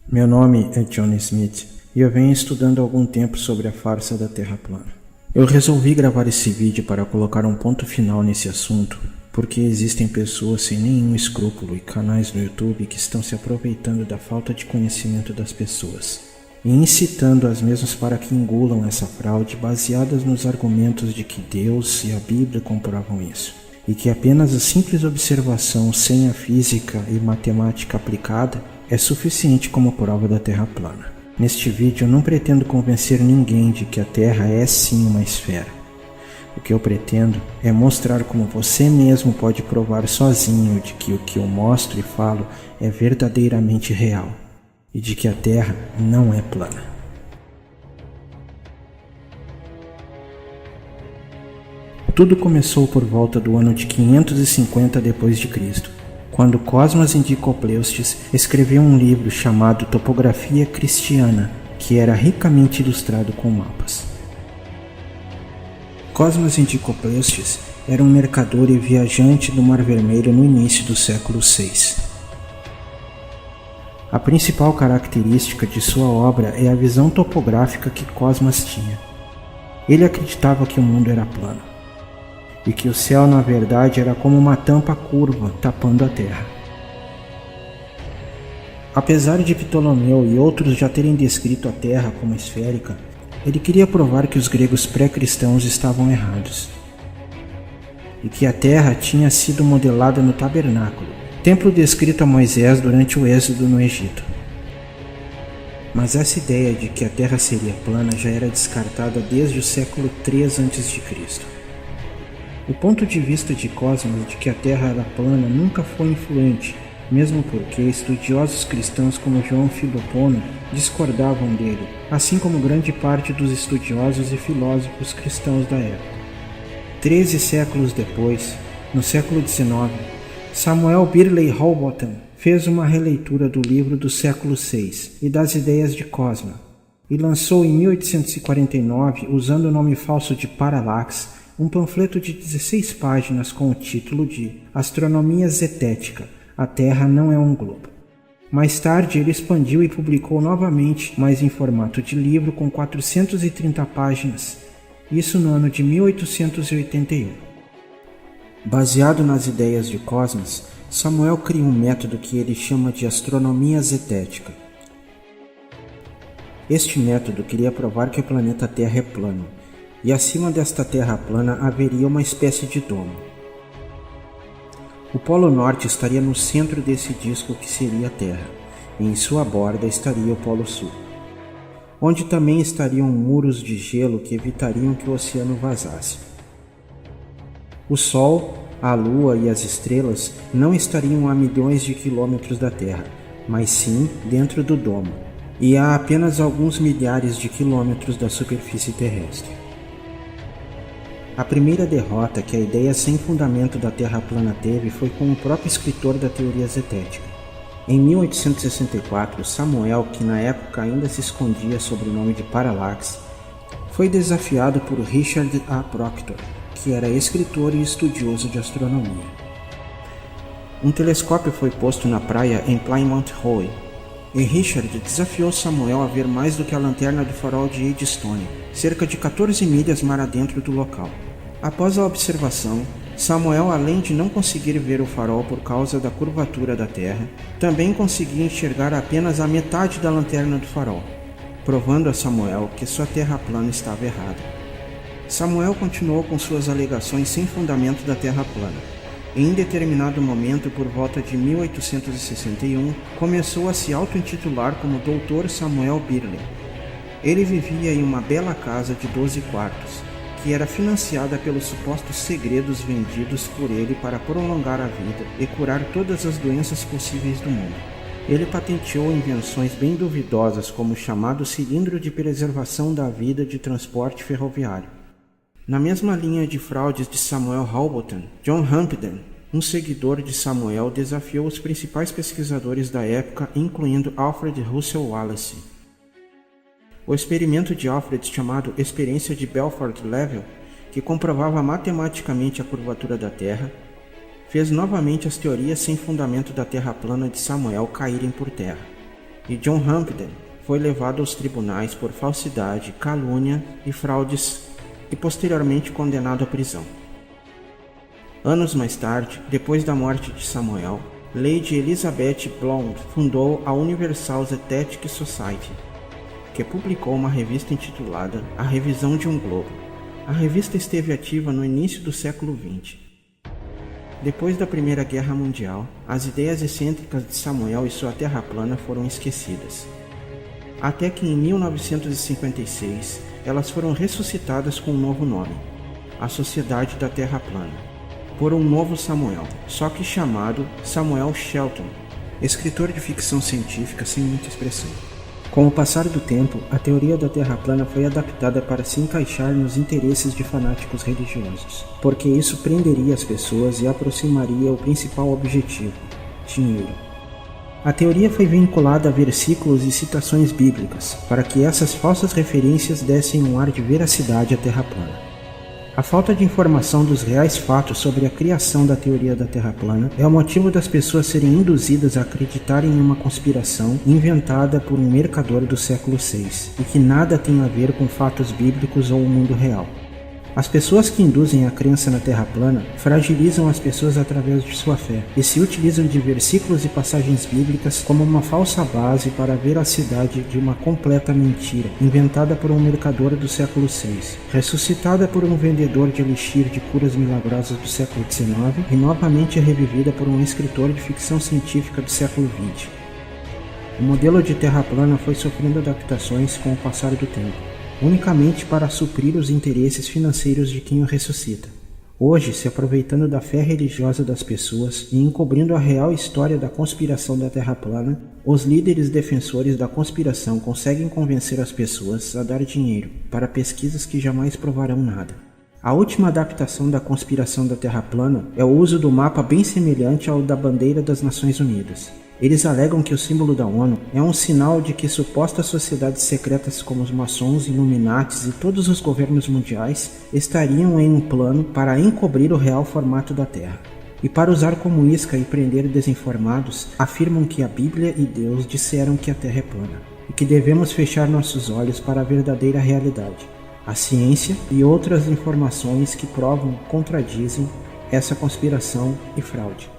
Meu nome é John Smith e eu venho estudando há algum tempo sobre a farsa da Terra plana. Eu resolvi gravar esse vídeo para colocar um ponto final nesse assunto, porque existem pessoas sem nenhum escrúpulo e canais no YouTube que estão se aproveitando da falta de conhecimento das pessoas e incitando as mesmas para que engulam essa fraude baseadas nos argumentos de que Deus e a Bíblia comprovam isso, e que apenas a simples observação sem a física e matemática aplicada é suficiente como prova da Terra plana. Neste vídeo eu não pretendo convencer ninguém de que a Terra é sim uma esfera. O que eu pretendo é mostrar como você mesmo pode provar sozinho de que o que eu mostro e falo é verdadeiramente real, e de que a Terra não é plana. Tudo começou por volta do ano de 550 d.C., quando Cosmas Indicopleustes escreveu um livro chamado Topografia Cristiana, que era ricamente ilustrado com mapas. Cosmas Indicopleustes era um mercador e viajante do Mar Vermelho no início do século VI. A principal característica de sua obra é a visão topográfica que Cosmas tinha. Ele acreditava que o mundo era plano, e que o céu na verdade era como uma tampa curva tapando a terra. Apesar de Ptolomeu e outros já terem descrito a terra como esférica, ele queria provar que os gregos pré-cristãos estavam errados, e que a terra tinha sido modelada no tabernáculo, templo descrito a Moisés durante o êxodo no Egito. Mas essa ideia de que a terra seria plana já era descartada desde o século III a.C. O ponto de vista de Cosmas de que a Terra era plana nunca foi influente, mesmo porque estudiosos cristãos como João Filopono discordavam dele, assim como grande parte dos estudiosos e filósofos cristãos da época. 13 séculos depois, no século XIX, Samuel Birley Hallbottom fez uma releitura do livro do século VI e das ideias de Cosmas, e lançou em 1849, usando o nome falso de Parallax, um panfleto de 16 páginas com o título de Astronomia Zetética, a Terra não é um globo. Mais tarde ele expandiu e publicou novamente, mas em formato de livro com 430 páginas, isso no ano de 1881. Baseado nas ideias de Cosmas, Samuel cria um método que ele chama de astronomia zetética. Este método queria provar que o planeta Terra é plano, e acima desta terra plana haveria uma espécie de domo. O Polo Norte estaria no centro desse disco que seria a Terra, e em sua borda estaria o Polo Sul, onde também estariam muros de gelo que evitariam que o oceano vazasse. O Sol, a Lua e as estrelas não estariam a milhões de quilômetros da Terra, mas sim dentro do domo, e a apenas alguns milhares de quilômetros da superfície terrestre. A primeira derrota que a ideia sem fundamento da Terra plana teve foi com o próprio escritor da teoria zetética. Em 1864, Samuel, que na época ainda se escondia sob o nome de Parallax, foi desafiado por Richard A. Proctor, que era escritor e estudioso de astronomia. Um telescópio foi posto na praia em Plymouth Rock, e Richard desafiou Samuel a ver mais do que a lanterna do farol de Eddystone, cerca de 14 milhas mar adentro do local. Após a observação, Samuel, além de não conseguir ver o farol por causa da curvatura da Terra, também conseguia enxergar apenas a metade da lanterna do farol, provando a Samuel que sua terra plana estava errada. Samuel continuou com suas alegações sem fundamento da Terra plana. Em determinado momento, por volta de 1861, começou a se auto-intitular como Dr. Samuel Birley. Ele vivia em uma bela casa de 12 quartos, que era financiada pelos supostos segredos vendidos por ele para prolongar a vida e curar todas as doenças possíveis do mundo. Ele patenteou invenções bem duvidosas como o chamado cilindro de preservação da vida de transporte ferroviário. Na mesma linha de fraudes de Samuel Hallbottom, John Hampden, um seguidor de Samuel, desafiou os principais pesquisadores da época, incluindo Alfred Russel Wallace. O experimento de Alfred, chamado Experiência de Belfort-Level, que comprovava matematicamente a curvatura da Terra, fez novamente as teorias sem fundamento da Terra plana de Samuel caírem por terra. e John Hampden foi levado aos tribunais por falsidade, calúnia e fraudes e posteriormente condenado à prisão. Anos mais tarde, depois da morte de Samuel, Lady Elizabeth Blount fundou a Universal Zetetic Society, que publicou uma revista intitulada A Revisão de um Globo. A revista esteve ativa no início do século XX. Depois da Primeira Guerra Mundial, as ideias excêntricas de Samuel e sua Terra plana foram esquecidas. Até que em 1956, elas foram ressuscitadas com um novo nome, a Sociedade da Terra Plana, por um novo Samuel, só que chamado Samuel Shelton, escritor de ficção científica sem muita expressão. Com o passar do tempo, a teoria da Terra plana foi adaptada para se encaixar nos interesses de fanáticos religiosos, porque isso prenderia as pessoas e aproximaria o principal objetivo: dinheiro. A teoria foi vinculada a versículos e citações bíblicas, para que essas falsas referências dessem um ar de veracidade à Terra plana. A falta de informação dos reais fatos sobre a criação da teoria da Terra plana é o motivo das pessoas serem induzidas a acreditarem em uma conspiração inventada por um mercador do século VI e que nada tem a ver com fatos bíblicos ou o mundo real. As pessoas que induzem a crença na Terra plana fragilizam as pessoas através de sua fé e se utilizam de versículos e passagens bíblicas como uma falsa base para a veracidade de uma completa mentira, inventada por um mercador do século VI, ressuscitada por um vendedor de elixir de curas milagrosas do século XIX e novamente revivida por um escritor de ficção científica do século XX. O modelo de Terra plana foi sofrendo adaptações com o passar do tempo, unicamente para suprir os interesses financeiros de quem o ressuscita. Hoje, se aproveitando da fé religiosa das pessoas e encobrindo a real história da conspiração da Terra plana, os líderes defensores da conspiração conseguem convencer as pessoas a dar dinheiro para pesquisas que jamais provarão nada. A última adaptação da conspiração da Terra plana é o uso do mapa bem semelhante ao da bandeira das Nações Unidas. Eles alegam que o símbolo da ONU é um sinal de que supostas sociedades secretas como os maçons, Illuminatis e todos os governos mundiais estariam em um plano para encobrir o real formato da Terra. E para usar como isca e prender desinformados, afirmam que a Bíblia e Deus disseram que a Terra é plana, e que devemos fechar nossos olhos para a verdadeira realidade, a ciência e outras informações que provam, contradizem essa conspiração e fraude.